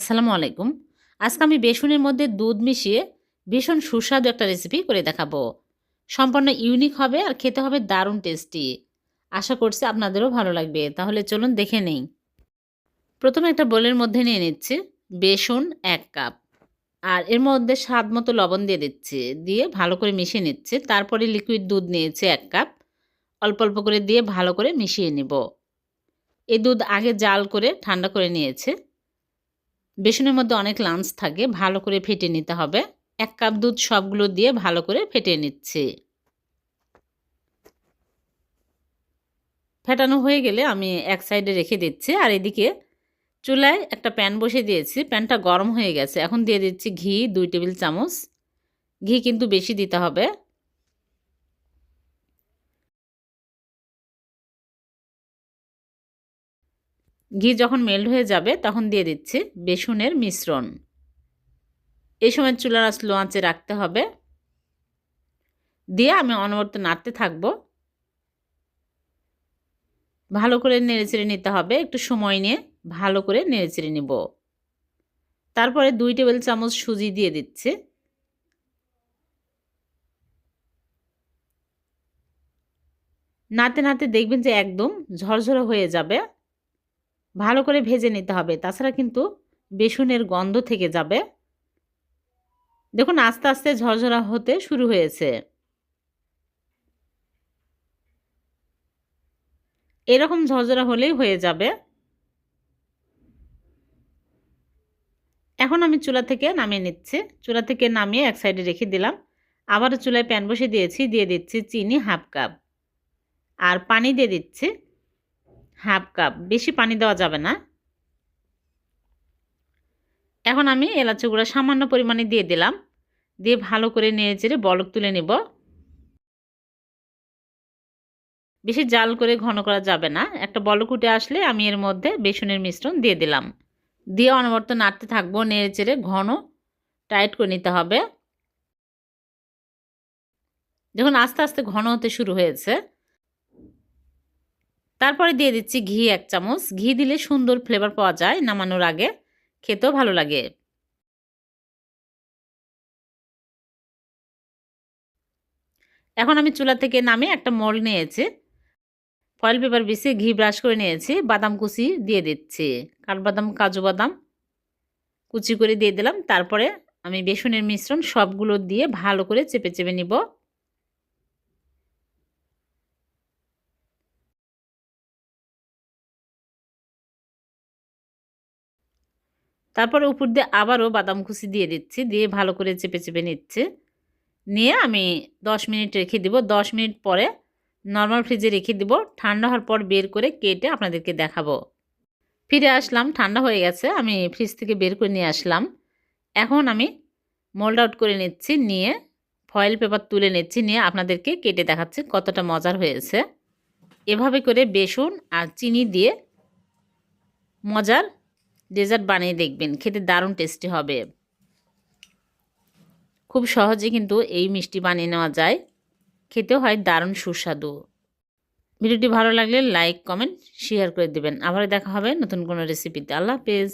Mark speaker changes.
Speaker 1: আসসালামু আলাইকুম। আজকে আমি বেসনের মধ্যে দুধ মিশিয়ে ভীষণ সুস্বাদু একটা রেসিপি করে দেখাবো। সম্পূর্ণ ইউনিক হবে আর খেতে হবে দারুণ টেস্টি। আশা করছি আপনাদেরও ভালো লাগবে। তাহলে চলুন দেখে নেই। প্রথমে একটা বোলের মধ্যে নিয়ে নিচ্ছি বেসন ১ কাপ। আর এর মধ্যে স্বাদ মতো লবণ দিয়ে দিচ্ছি। দিয়ে ভালো করে মিশিয়ে নিচ্ছি। তারপরে লিকুইড দুধ নিয়েছি ১ কাপ। অল্প, অল্প করে দিয়ে ভালো করে মিশিয়ে নিব। এই দুধ আগে জাল করে ঠান্ডা করে নিয়েছি। বেসনের মধ্যে অনেক লামস থাকে, ভালো করে ফেটিয়ে নিতে হবে। ১ কাপ দুধ সবগুলো দিয়ে ভালো করে ফেটিয়ে নিচ্ছি। ফেটানো হয়ে গেলে আমি এক সাইডে রেখে দিচ্ছি। আর এদিকে চুলায় একটা প্যান বসিয়ে দিয়েছি। প্যানটা গরম হয়ে গেছে। এখন দিয়ে দিচ্ছি ঘি ২ টেবিল চামচ। ঘি কিন্তু বেশি দিতে হবে। ঘি যখন মেল্ট হয়ে যাবে তখন দিয়ে দিচ্ছি বেসনের মিশ্রণ। এই সময় চুলার আঁচ লো আঁচে রাখতে হবে। দিয়ে আমি অনবরত নাড়তে থাকবো। ভালো করে নেড়েচেড়ে নিতে হবে। একটু সময় নিয়ে ভালো করে নেড়েচেড়ে নিব। তারপরে ২ টেবিল চামচ সুজি দিয়ে দিচ্ছি। নাড়তে, নাড়তে দেখবেন যে একদম ঝরঝরে হয়ে যাবে। ভালো করে ভেজে নিতে হবে। তাছাড়া কিন্তু বেসনের গন্ধ থেকে যাবে। দেখুন আস্তে, আস্তে ঝরঝরা হতে শুরু হয়েছে। এরকম ঝরঝরা হলেই হয়ে যাবে। এখন আমি চুলা থেকে নামিয়ে নিচ্ছি। চুলা থেকে নামিয়ে এক সাইডে রেখে দিলাম। আবারও চুলায় প্যান বসিয়ে দিয়েছি। দিয়ে দিচ্ছি চিনি 1/2 কাপ। আর পানি দিয়ে দিচ্ছি 1/2 কাপ। বেশি পানি দেওয়া যাবে না। এখন আমি এলাচি গুঁড়া সামান্য পরিমাণে দিয়ে দিলাম। দিয়ে ভালো করে নেড়েচেড়ে বলক তুলে নিব। বেশি জাল করে ঘন করা যাবে না। একটা বলক উঠে আসলে আমি এর মধ্যে বেসনের মিশ্রণ দিয়ে দিলাম। দিয়ে অনবরত নাড়তে থাকবো। নেড়েচেড়ে ঘন টাইট করে নিতে হবে। যখন আস্তে আস্তে ঘন হতে শুরু হয়েছে তারপরে দিয়ে দিচ্ছি ঘি ১ চামচ। ঘি দিলে সুন্দর ফ্লেভার পাওয়া যায় নামানোর আগে। খেতেও ভালো লাগে। এখন আমি চুলা থেকে নামিয়ে একটা মোল্ড নিয়েছি। ফয়েল পেপার বিছিয়ে ঘি ব্রাশ করে নিয়েছি। বাদাম কুচি দিয়ে দিচ্ছি। কাঠবাদাম, কাজু বাদাম কুচি করে দিয়ে দিলাম। তারপরে আমি বেসনের মিশ্রণ সবগুলো দিয়ে ভালো করে চেপে চেপে নিব। তারপরে উপর দিয়ে আবারও বাদাম কুচি দিয়ে দিচ্ছি। দিয়ে ভালো করে চেপে চেপে নিচ্ছি। নিয়ে আমি ১০ মিনিট রেখে দিব। ১০ মিনিট পরে নরমাল ফ্রিজে রেখে দিব। ঠান্ডা হওয়ার পর বের করে কেটে আপনাদেরকে দেখাবো। ফিরে আসলাম, ঠান্ডা হয়ে গেছে। আমি ফ্রিজ থেকে বের করে নিয়ে আসলাম। এখন আমি মোল্ড আউট করে নিচ্ছি। নিয়ে ফয়েল পেপার তুলে নিচ্ছি। নিয়ে আপনাদেরকে কেটে দেখাচ্ছি কতটা মজার হয়েছে। এভাবে করে বেসন আর চিনি দিয়ে মজার ডেজার্ট বানিয়ে দেখবেন। খেতে দারুণ টেস্টি হবে। খুব সহজে কিন্তু এই মিষ্টি বানিয়ে নেওয়া যায়। খেতেও হয় দারুণ সুস্বাদু। ভিডিওটি ভালো লাগলে লাইক, কমেন্ট, শেয়ার করে দিবেন। আবার দেখা হবে নতুন কোনো রেসিপিতে। আল্লাহ হাফেজ।